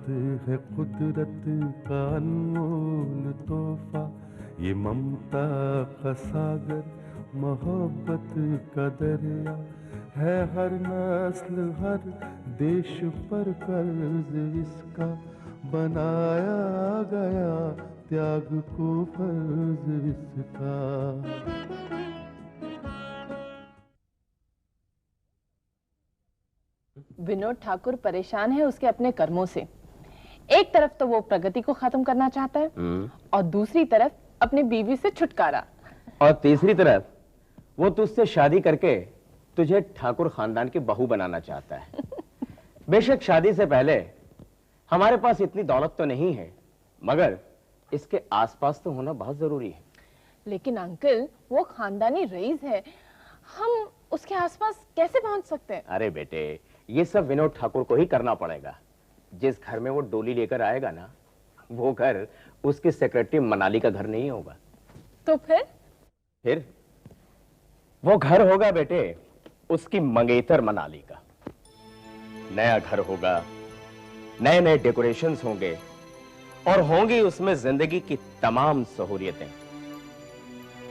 है कुदरत का अनमोल तोहफा, ये ममता का सागर, मोहब्बत का दरिया है। हर नस्ल हर देश पर कर्ज इसका बनाया गया, त्याग को फर्ज इसका। विनोद ठाकुर परेशान है उसके अपने कर्मों से। एक तरफ तो वो प्रगति को खत्म करना चाहता है और दूसरी तरफ अपनी बीवी से छुटकारा, और तीसरी तरफ वो तुझसे शादी करके तुझे ठाकुर खानदान की बहू बनाना चाहता है। बेशक शादी से पहले हमारे पास इतनी दौलत तो नहीं है, मगर इसके आसपास तो होना बहुत जरूरी है। लेकिन अंकल वो खानदानी रईस है, हम उसके आसपास कैसे पहुंच सकते हैं? अरे बेटे, ये सब विनोद ठाकुर को ही करना पड़ेगा। जिस घर में वो डोली लेकर आएगा ना, वो घर उसकी सेक्रेटरी मनाली का घर नहीं होगा। तो फिर वो घर होगा बेटे उसकी मंगेतर मनाली का। नया घर होगा, नए नए डेकोरेशंस होंगे और होंगी उसमें जिंदगी की तमाम सहूलियतें।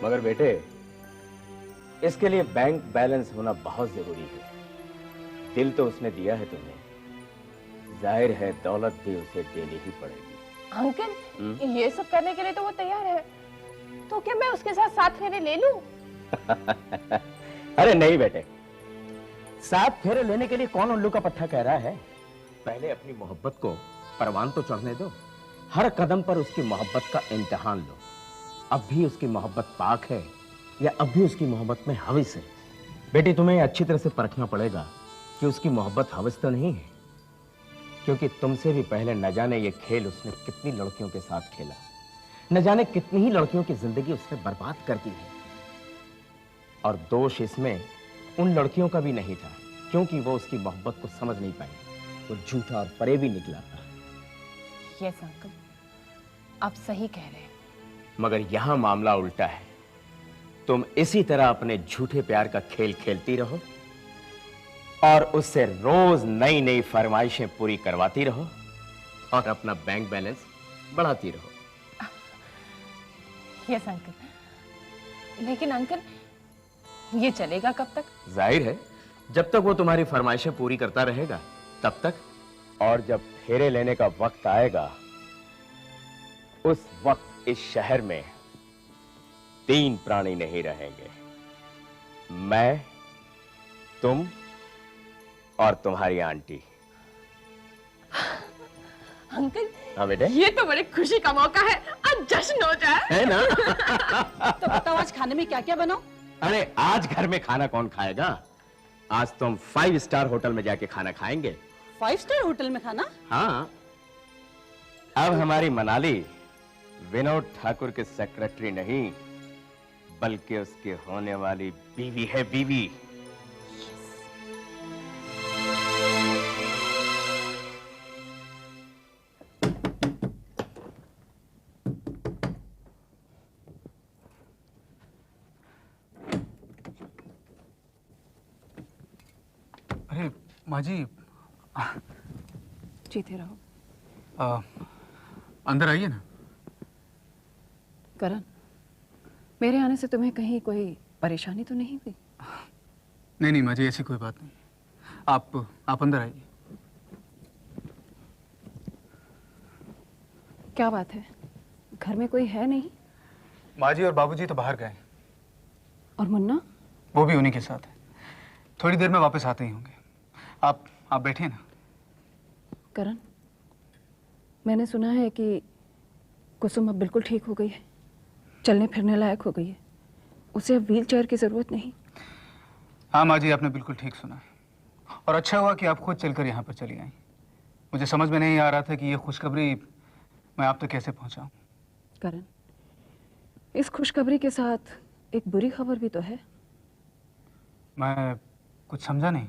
मगर बेटे, इसके लिए बैंक बैलेंस होना बहुत जरूरी है। दिल तो उसने दिया है तुम्हें, जाहिर है दौलत भी उसे देनी ही पड़ेगी। अंकल ये सब करने के लिए तो वो तैयार है, तो क्या मैं उसके साथ 7 फेरे ले लूं? अरे नहीं बेटे, 7 फेरे लेने के लिए कौन उल्लू का पट्टा कह रहा है। पहले अपनी मोहब्बत को परवान तो चढ़ने दो। हर कदम पर उसकी मोहब्बत का इम्तिहान लो। अब भी उसकी मोहब्बत पाक है या अब भी उसकी मोहब्बत में हवस है। बेटी, तुम्हें अच्छी तरह से परखना पड़ेगा कि उसकी मोहब्बत हवस तो नहीं है, क्योंकि तुमसे भी पहले न जाने ये खेल उसने कितनी लड़कियों के साथ खेला, न जाने कितनी ही लड़कियों की जिंदगी उसने बर्बाद कर दी है। और दोष इसमें उन लड़कियों का भी नहीं था, क्योंकि वो उसकी मोहब्बत को समझ नहीं पाई। वो झूठा और फरेबी निकला था। यस अंकल, आप सही कह रहे हैं। मगर यहां मामला उल्टा है। तुम इसी तरह अपने झूठे प्यार का खेल खेलती रहो और उससे रोज नई नई फरमाइशें पूरी करवाती रहो और अपना बैंक बैलेंस बढ़ाती रहो। Yes uncle. लेकिन अंकल ये चलेगा कब तक? जाहिर है जब तक वो तुम्हारी फरमाइशें पूरी करता रहेगा तब तक। और जब फेरे लेने का वक्त आएगा, उस वक्त इस शहर में 3 प्राणी नहीं रहेंगे, मैं, तुम और तुम्हारी आंटी। अंकल, हाँ बेटे, ये तो बड़ी खुशी का मौका है, आज जश्न हो जाए। है ना? तो बताओ आज खाने में क्या क्या बनाओ? अरे आज घर में खाना कौन खाएगा? आज तो हम 5 स्टार होटल में जाके खाना खाएंगे। 5 स्टार होटल में खाना? हाँ, अब हमारी मनाली विनोद ठाकुर के सेक्रेटरी नहीं, बल्कि उसकी होने वाली बीवी है। बीवी। अरे माँ जी, जीते रहो। अंदर आइए ना। करण, मेरे आने से तुम्हें कहीं कोई परेशानी तो नहीं हुई? नहीं नहीं माँ जी, ऐसी कोई बात नहीं। आप अंदर आइए। क्या बात है, घर में कोई है नहीं? माँ जी और बाबूजी तो बाहर गए, और मुन्ना? वो भी उन्हीं के साथ है। थोड़ी देर में वापस आते ही होंगे। आप बैठिए ना। करण, मैंने सुना है कि कुसुम अब बिल्कुल ठीक हो गई है, चलने फिरने लायक हो गई है, उसे अब व्हील चेयर की जरूरत नहीं। हाँ माँ जी, आपने बिल्कुल ठीक सुना है। और अच्छा हुआ कि आप खुद चलकर यहाँ पर चली आई। मुझे समझ में नहीं आ रहा था कि ये खुशखबरी मैं आप तक कैसे पहुँचाऊँ। करण, इस खुशखबरी के साथ एक बुरी खबर भी तो है। मैं कुछ समझा नहीं।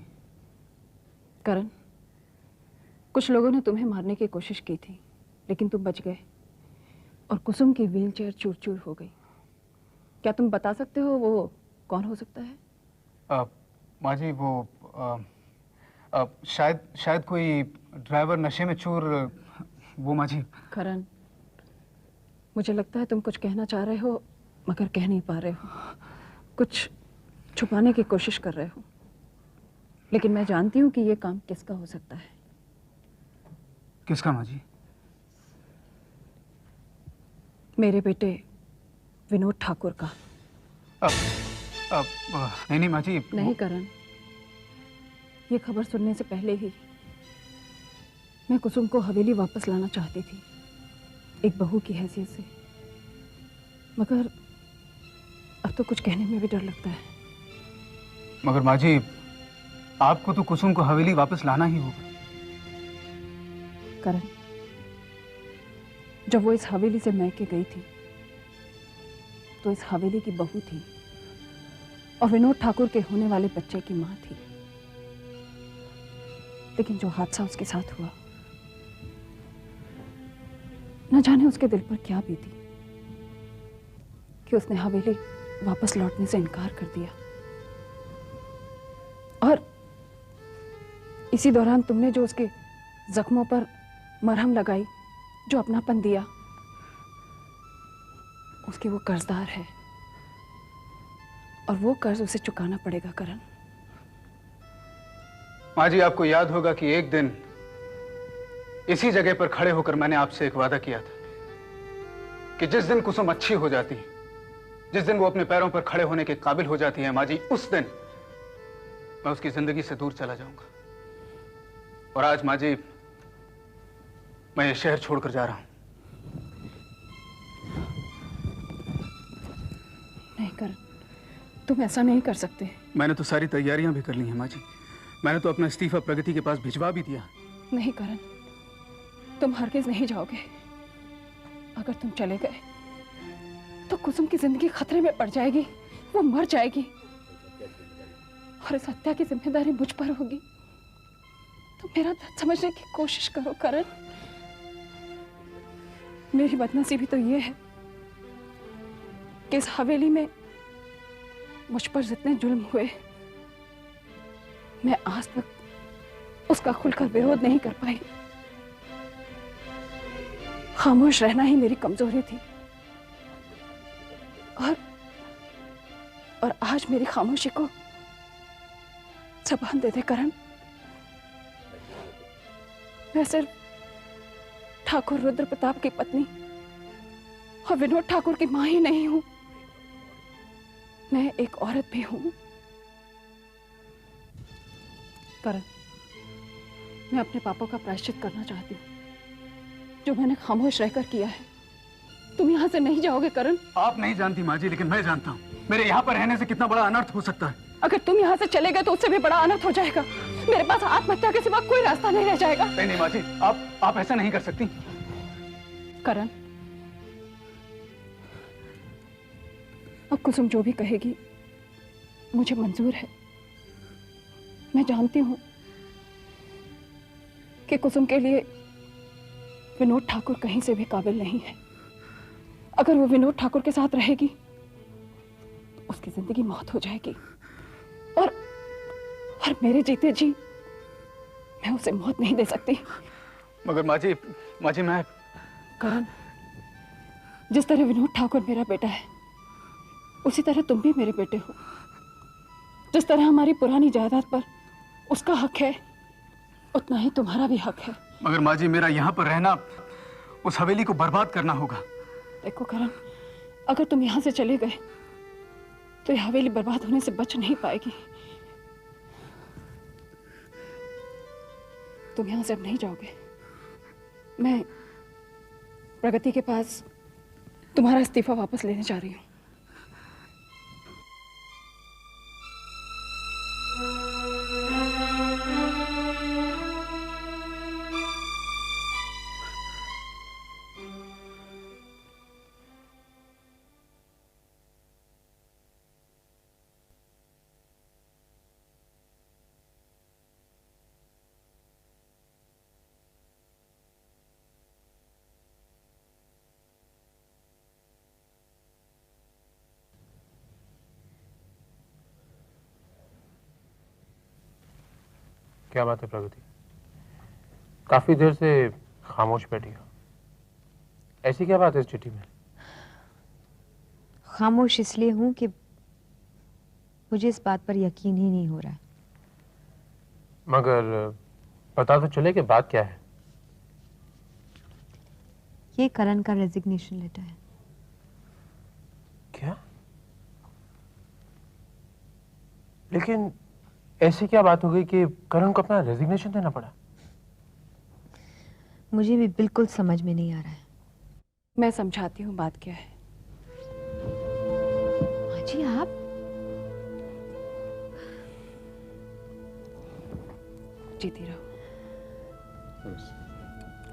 करण, कुछ लोगों ने तुम्हें मारने की कोशिश की थी, लेकिन तुम बच गए और कुसुम की व्हीलचेयर चूर चूर हो गई। क्या तुम बता सकते हो वो कौन हो सकता है? माँ जी, वो शायद कोई ड्राइवर नशे में चूर वो माँ जी। करण, मुझे लगता है तुम कुछ कहना चाह रहे हो मगर कह नहीं पा रहे हो, कुछ छुपाने की कोशिश कर रहे हो, लेकिन मैं जानती हूँ कि ये काम किसका हो सकता है। किसका माँ जी? मेरे बेटे विनोद ठाकुर का। अब नहीं माँ जी। नहीं करण, ये खबर सुनने से पहले ही मैं कुसुम को हवेली वापस लाना चाहती थी, एक बहू की हैसियत से, मगर अब तो कुछ कहने में भी डर लगता है। मगर माँ जी, आपको तो कुसुम को हवेली वापस लाना ही होगा। करण, जब वो इस हवेली से मैके गई थी तो इस हवेली की बहू थी और विनोद ठाकुर के होने वाले बच्चे की मां थी, लेकिन जो हादसा उसके साथ हुआ, न जाने उसके दिल पर क्या बीती कि उसने हवेली वापस लौटने से इनकार कर दिया। और इसी दौरान तुमने जो उसके जख्मों पर मरहम लगाई, जो अपनापन दिया, उसकी वो कर्जदार है और वो कर्ज उसे चुकाना पड़ेगा करण। माँ जी, आपको याद होगा कि एक दिन इसी जगह पर खड़े होकर मैंने आपसे एक वादा किया था कि जिस दिन कुसुम अच्छी हो जाती है, जिस दिन वो अपने पैरों पर खड़े होने के काबिल हो जाती है माँ जी, उस दिन मैं उसकी जिंदगी से दूर चला जाऊंगा। और आज माँ जी, मैं ये शहर छोड़कर जा रहा हूं। नहीं करण, तुम ऐसा नहीं कर सकते। मैंने तो सारी तैयारियां भी कर ली हैं माँ जी। मैंने तो अपना इस्तीफा प्रगति के पास भिजवा भी दिया। नहीं करण, तुम हरगिज नहीं जाओगे। अगर तुम चले गए तो कुसुम की जिंदगी खतरे में पड़ जाएगी, वो मर जाएगी और इस हत्या की जिम्मेदारी मुझ पर होगी। तुम मेरा दर्द समझने की कोशिश करो करण। मेरी बदनसीबी तो ये है कि इस हवेली में मुझ पर जितने जुल्म हुए, मैं आज तक उसका खुलकर विरोध नहीं कर पाई। खामोश रहना ही मेरी कमजोरी थी और आज मेरी खामोशी को जबान दे दे करण। मैं सिर्फ ठाकुर रुद्र प्रताप की पत्नी और विनोद ठाकुर की मां ही नहीं हूं, मैं एक औरत भी हूं। करण, मैं अपने पापों का प्रायश्चित करना चाहती हूँ, जो मैंने खामोश रहकर किया है। तुम यहाँ से नहीं जाओगे करण। आप नहीं जानती माँ जी, लेकिन मैं जानता हूँ मेरे यहाँ पर रहने से कितना बड़ा अनर्थ हो सकता है। अगर तुम यहाँ से चले गए तो उससे भी बड़ा अनर्थ हो जाएगा। मेरे पास आत्महत्या के सिवा कोई रास्ता नहीं रह जाएगा। नहीं माँ जी, आप ऐसा नहीं कर सकती। करण, अब कुसुम जो भी कहेगी मुझे मंजूर है। मैं जानती हूँ कि कुसुम के लिए विनोद ठाकुर कहीं से भी काबिल नहीं है। अगर वो विनोद ठाकुर के साथ रहेगी तो उसकी जिंदगी मौत हो जाएगी और मेरे जीते जी मैं उसे मौत नहीं दे सकती। मगर माँ जी मैं। करण, जिस तरह विनोद ठाकुर मेरा बेटा है, उसी तरह तुम भी मेरे बेटे हो। जिस तरह हमारी पुरानी जायदाद पर उसका हक है, उतना ही तुम्हारा भी हक है। मगर माँ जी, मेरा यहाँ पर रहना उस हवेली को बर्बाद करना होगा। देखो करण, अगर तुम यहाँ से चले गए तो यह हवेली बर्बाद होने से बच नहीं पाएगी। तुम यहाँ से अब नहीं जाओगे। मैं प्रगति के पास तुम्हारा इस्तीफा वापस लेने जा रही हूँ। क्या बात है प्रगति? काफी देर से खामोश बैठी हो। ऐसी क्या बात है इस चिट्ठी में? खामोश इसलिए हूं कि मुझे इस बात पर यकीन ही नहीं हो रहा है। मगर पता तो चले कि बात क्या है। ये करण का रेजिग्नेशन लेटर है। क्या? लेकिन ऐसी क्या बात हो गई कि करण को अपना रेजिग्नेशन देना पड़ा? मुझे भी बिल्कुल समझ में नहीं आ रहा है। मैं समझाती हूँ बात क्या है। माँ जी आप? जीती रहो,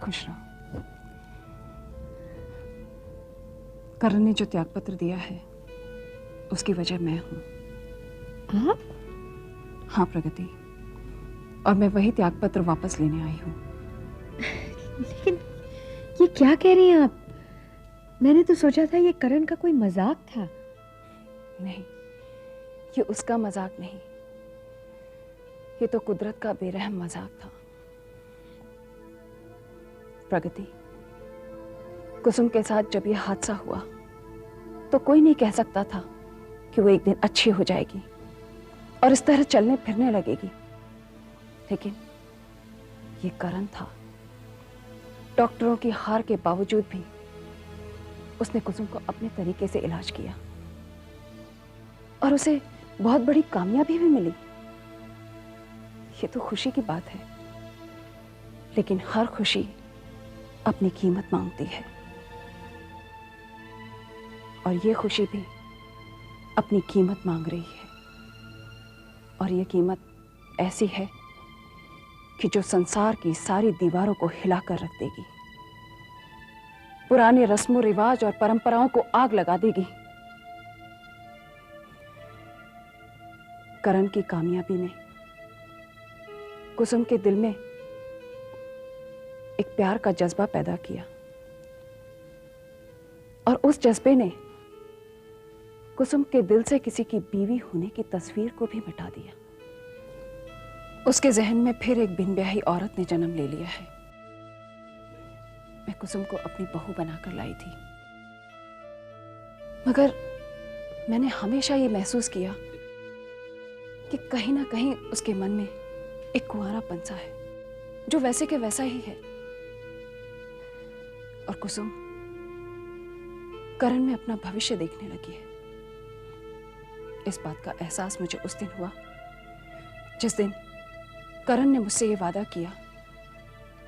खुश रहो। करण ने जो त्यागपत्र दिया है उसकी वजह मैं हूं। आप? हाँ प्रगति, और मैं वही त्यागपत्र वापस लेने आई हूँ। लेकिन ये क्या कह रही हैं आप? मैंने तो सोचा था ये करण का कोई मजाक था। नहीं, ये उसका मजाक नहीं, ये तो कुदरत का बेरहम मजाक था। प्रगति, कुसुम के साथ जब ये हादसा हुआ तो कोई नहीं कह सकता था कि वो एक दिन अच्छी हो जाएगी और इस तरह चलने फिरने लगेगी, लेकिन ये करण था। डॉक्टरों की हार के बावजूद भी उसने कुसुम को अपने तरीके से इलाज किया और उसे बहुत बड़ी कामयाबी भी मिली। ये तो खुशी की बात है, लेकिन हर खुशी अपनी कीमत मांगती है, और ये खुशी भी अपनी कीमत मांग रही है। और ये कीमत ऐसी है कि जो संसार की सारी दीवारों को हिलाकर रख देगी, पुराने रस्मों रिवाज और परंपराओं को आग लगा देगी। करण की कामयाबी ने कुसुम के दिल में एक प्यार का जज्बा पैदा किया, और उस जज्बे ने कुसुम के दिल से किसी की बीवी होने की तस्वीर को भी मिटा दिया। उसके जहन में फिर एक बिन ब्याही औरत ने जन्म ले लिया है। मैं कुसुम को अपनी बहू बनाकर लाई थी, मगर मैंने हमेशा ये महसूस किया कि कहीं ना कहीं उसके मन में एक कुंवारापन सा है जो वैसे के वैसा ही है। और कुसुम करण में अपना भविष्य देखने लगी है। इस बात का एहसास मुझे उस दिन हुआ जिस दिन करण ने मुझसे ये वादा किया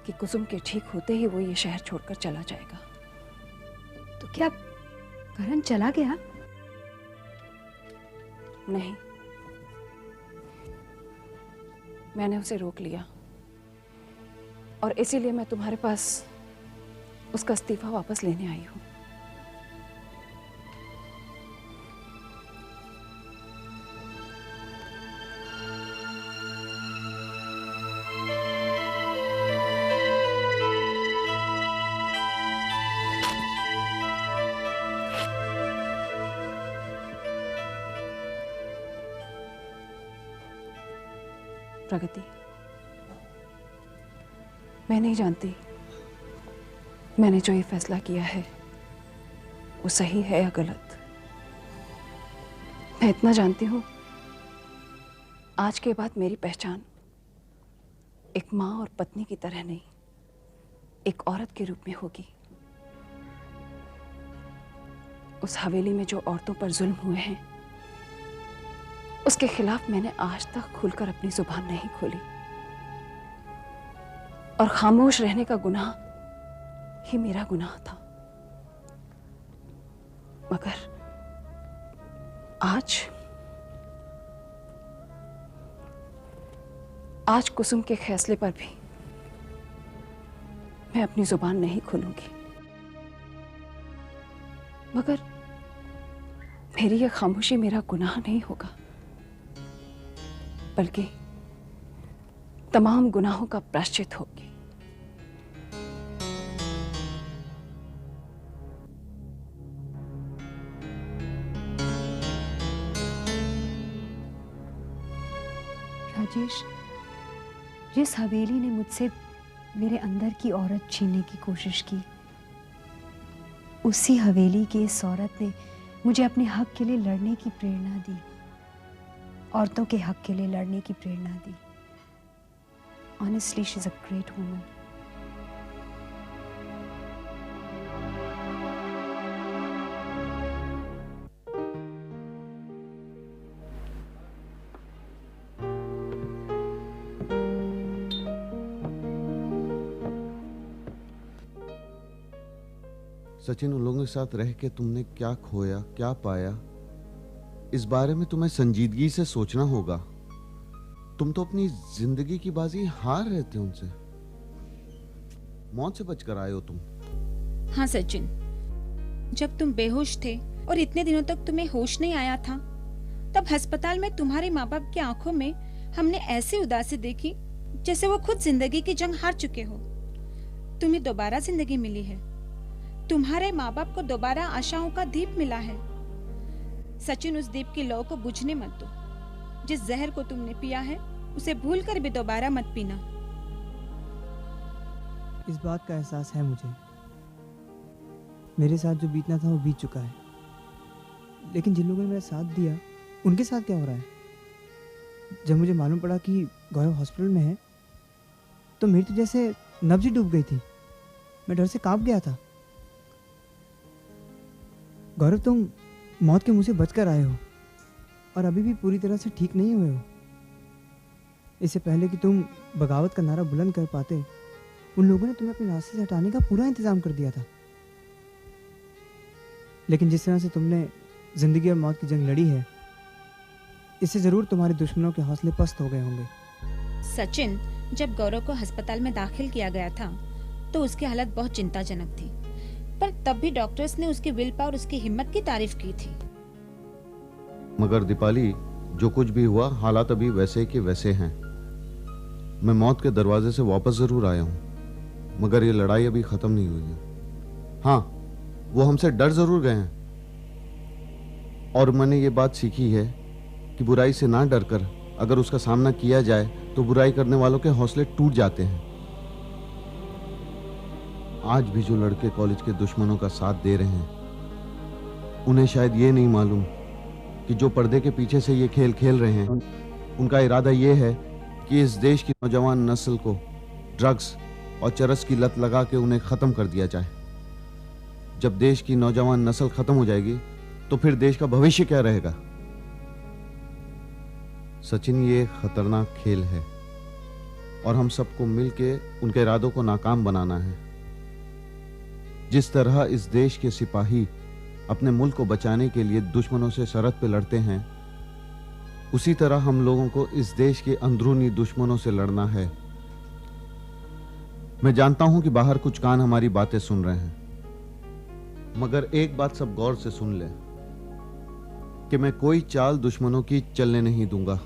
कि कुसुम के ठीक होते ही वो ये शहर छोड़कर चला जाएगा। तो क्या करण चला गया? नहीं, मैंने उसे रोक लिया, और इसीलिए मैं तुम्हारे पास उसका इस्तीफा वापस लेने आई हूं। प्रगति, मैं नहीं जानती मैंने जो ये फैसला किया है वो सही है या गलत। मैं इतना जानती हूं, आज के बाद मेरी पहचान एक माँ और पत्नी की तरह नहीं, एक औरत के रूप में होगी। उस हवेली में जो औरतों पर जुल्म हुए हैं उसके खिलाफ मैंने आज तक खुलकर अपनी जुबान नहीं खोली, और खामोश रहने का गुनाह ही मेरा गुनाह था। मगर आज कुसुम के फैसले पर भी मैं अपनी जुबान नहीं खोलूंगी। मगर मेरी यह खामोशी मेरा गुनाह नहीं होगा, बल्कि तमाम गुनाहों का प्रायश्चित होगी। राजेश, जिस हवेली ने मुझसे मेरे अंदर की औरत छीनने की कोशिश की, उसी हवेली की इस औरत ने मुझे अपने हक के लिए लड़ने की प्रेरणा दी, औरतों के हक के लिए लड़ने की प्रेरणा दी। Honestly, she's a great woman. Sachin, उन लोगों के साथ रह के तुमने क्या खोया, क्या पाया, इस बारे में तुम्हें संजीदगी से सोचना होगा। तुम तो अपनी जिंदगी की बाजी हार रहे थे उनसे। मौत से बचकर आए हो तुम। हाँ सचिन, जब तुम बेहोश थे और इतने दिनों तक तुम्हें होश नहीं आया था, तब अस्पताल में तुम्हारे माँ बाप की आंखों में हमने ऐसी उदासी देखी जैसे वो खुद जिंदगी की जंग हार चुके हो। तुम्हें दोबारा जिंदगी मिली है, तुम्हारे माँ बाप को दोबारा आशाओं का दीप मिला है। सचिन, उस दीप की लौ को बुझने मत दो। जिस जहर को तुमने पिया है उसे भूलकर भी दोबारा मत पीना। इस बात का एहसास है मुझे। मेरे साथ जो बीतना था वो बीत चुका है, लेकिन जिन लोगों ने मेरा साथ दिया उनके साथ क्या हो रहा है? जब मुझे मालूम पड़ा कि गौरव हॉस्पिटल में है तो मेरी तो जैसे नब्ज डूब गई थी। मैं डर से कांप गया था। गौरव, तुम मौत के मुंह से बचकर आए हो और अभी भी पूरी तरह से ठीक नहीं हुए हो। इससे पहले कि तुम बगावत का नारा बुलंद कर पाते, उन लोगों ने तुम्हें अपने रास्ते से हटाने का पूरा इंतजाम कर दिया था। लेकिन जिस तरह से तुमने जिंदगी और मौत की जंग लड़ी है, इससे जरूर तुम्हारे दुश्मनों के हौसले पस्त हो गए होंगे। सचिन, जब गौरव को अस्पताल में दाखिल किया गया था तो उसकी हालत बहुत चिंताजनक थी, पर तब भी डॉक्टर्स ने उसकी विल पावर, उसकी हिम्मत की तारीफ की थी। मगर दीपाली, जो कुछ भी हुआ, हालात अभी वैसे के वैसे हैं। मैं मौत के दरवाजे से वापस जरूर आया हूं, मगर ये लड़ाई अभी खत्म नहीं हुई है। हाँ, वो हमसे डर जरूर गए हैं, और मैंने ये बात सीखी है कि बुराई से ना डरकर अगर उसका सामना किया जाए तो बुराई करने वालों के हौसले टूट जाते हैं। आज भी जो लड़के कॉलेज के दुश्मनों का साथ दे रहे हैं, उन्हें शायद ये नहीं मालूम कि जो पर्दे के पीछे से ये खेल खेल रहे हैं, उनका इरादा ये है कि इस देश की नौजवान नस्ल को ड्रग्स और चरस की लत लगा के उन्हें खत्म कर दिया जाए। जब देश की नौजवान नस्ल खत्म हो जाएगी तो फिर देश का भविष्य क्या रहेगा? सचिन, ये एक खतरनाक खेल है और हम सबको मिलके उनके इरादों को नाकाम बनाना है। जिस तरह इस देश के सिपाही अपने मुल्क को बचाने के लिए दुश्मनों से सरहद पे लड़ते हैं, उसी तरह हम लोगों को इस देश के अंदरूनी दुश्मनों से लड़ना है। मैं जानता हूं कि बाहर कुछ कान हमारी बातें सुन रहे हैं, मगर एक बात सब गौर से सुन ले कि मैं कोई चाल दुश्मनों की चलने नहीं दूंगा।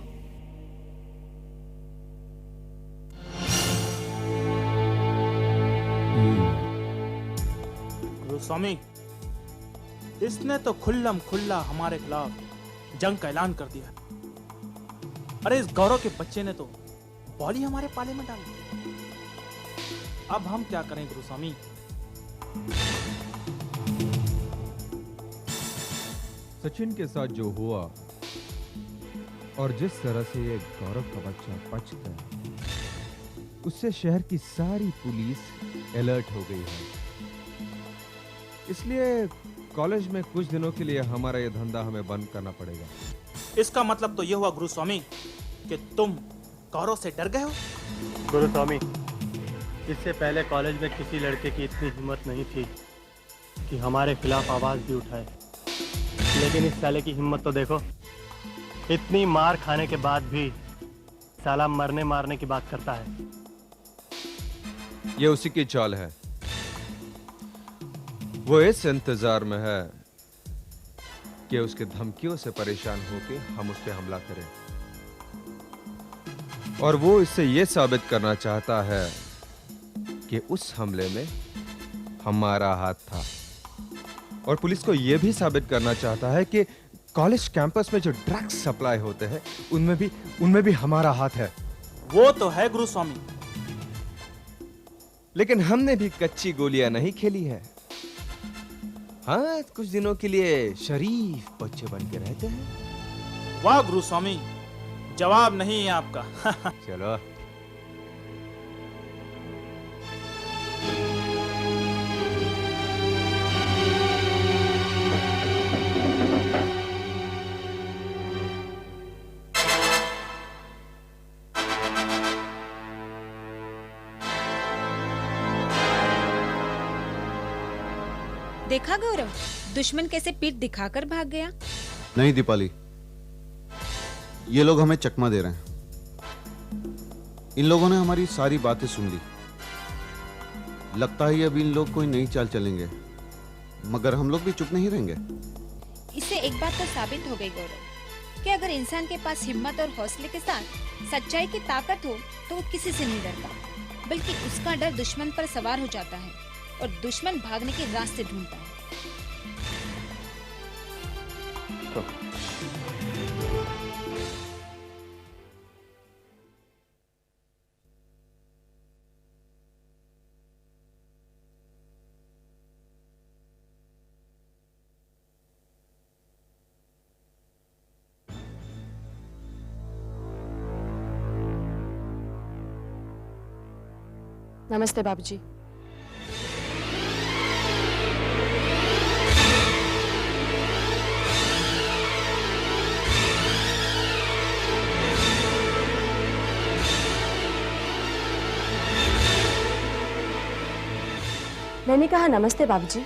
स्वामी, इसने तो खुल्लम खुल्ला हमारे खिलाफ जंग का ऐलान कर दिया। अरे, इस गौरव के बच्चे ने तो बॉल ही हमारे पाले में डाल दी। अब हम क्या करें गुरु स्वामी? सचिन के साथ जो हुआ और जिस तरह से ये गौरव का बच्चा बच गया, उससे शहर की सारी पुलिस अलर्ट हो गई है। इसलिए कॉलेज में कुछ दिनों के लिए हमारा ये धंधा हमें बंद करना पड़ेगा। इसका मतलब तो ये हुआ गुरु स्वामी कि तुम गौरव से डर गए हो? गुरु स्वामी, इससे पहले कॉलेज में किसी लड़के की इतनी हिम्मत नहीं थी कि हमारे खिलाफ आवाज भी उठाए, लेकिन इस साले की हिम्मत तो देखो। इतनी मार खाने के बाद भी साला मरने मारने की बात करता है। ये उसी की चाल है। वो इस इंतजार में है कि उसके धमकियों से परेशान होकर हम उस पर हमला करें, और वो इससे यह साबित करना चाहता है कि उस हमले में हमारा हाथ था, और पुलिस को यह भी साबित करना चाहता है कि कॉलेज कैंपस में जो ड्रग्स सप्लाई होते हैं उनमें भी हमारा हाथ है। वो तो है गुरु स्वामी, लेकिन हमने भी कच्ची गोलियां नहीं खेली है। हाँ, कुछ दिनों के लिए शरीफ बच्चे बन के रहते हैं। वाह गुरु स्वामी, जवाब नहीं है आपका। चलो। देखा गौरव, दुश्मन कैसे पीठ दिखाकर भाग गया। नहीं दीपाली, ये लोग हमें चकमा दे रहे हैं। इन लोगों ने हमारी सारी बातें सुन ली। लगता है अब इन लोग कोई नई चाल चलेंगे, मगर हम लोग भी चुप नहीं रहेंगे। इससे एक बात तो साबित हो गई गौरव, कि अगर इंसान के पास हिम्मत और हौसले के साथ सच्चाई की ताकत हो तो वो किसी से नहीं डरता, बल्कि उसका डर दुश्मन पर सवार हो जाता है और दुश्मन भागने के रास्ते ढूंढता है। नमस्ते बाबूजी। मैंने कहा नमस्ते बाबूजी।